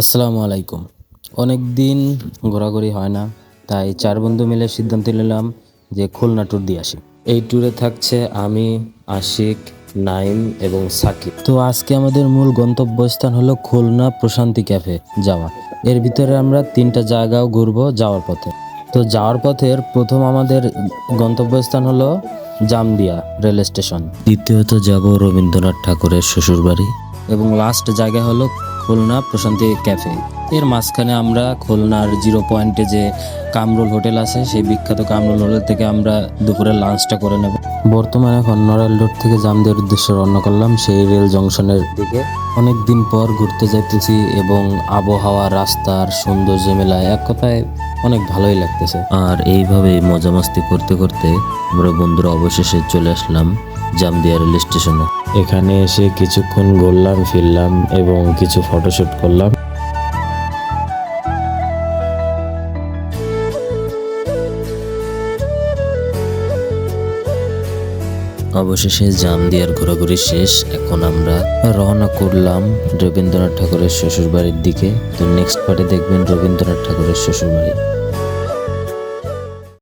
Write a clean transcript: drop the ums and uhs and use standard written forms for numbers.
আসসালামু আলাইকুম। অনেক দিন ঘোরাঘুরি হয় না, তাই চার বন্ধু মিলে সিদ্ধান্ত নিলাম যে খুলনা ট্যুর দিয়ে আসি। এই ট্যুরে থাকছে আমি, আশিক, নাইম এবং সাকিব। তো আজকে আমাদের মূল গন্তব্যস্থান হলো খুলনা প্রশান্তি ক্যাফে যাওয়া। এর ভিতরে আমরা 3টা জায়গাও ঘুরবো যাওয়ার পথে। তো যাওয়ার পথের প্রথম আমাদের গন্তব্যস্থান হলো জামদিয়া রেল স্টেশন। দ্বিতীয়ত যাব রবীন্দ্রনাথ ঠাকুরের শ্বশুরবাড়ি এবং লাস্ট জায়গা হলো খুলনা প্রশান্তি ক্যাফে। এর মাঝখানে আমরা খুলনার 0 পয়েন্টে যে কামরুল হোটেল আছে, সেই বিখ্যাত কামরুল হোটেল থেকে আমরা দুপুরের লাঞ্চটা করে নেব। বর্তমানে এখন নড়াইল রোড থেকে জামদিয়ার উদ্দেশ্যে রওনা করলাম সেই রেল জংশনের দিকে। অনেক দিন পর ঘুরতে যাইতেছি এবং আবহাওয়া, রাস্তার সৌন্দর্য মেলায় এক কথায় অনেক ভালোই লাগতেছে। আর এইভাবে মজা মাস্তি করতে করতে আমরা বন্ধুরা অবশেষে চলে আসলাম জামদিয়া রেল স্টেশনে। এখানে এসে কিছুক্ষণ ঘুরলাম ফিরলাম এবং কিছু ফটোশুট করলাম। অবশেষে জামদিয়ার ঘোরাঘুরি শেষ। এখন আমরা রওনা করলাম রবীন্দ্রনাথ ঠাকুরের শ্বশুরবাড়ির দিকে। তো নেক্সট পার্টে দেখবেন রবীন্দ্রনাথ ঠাকুরের শ্বশুরবাড়ি।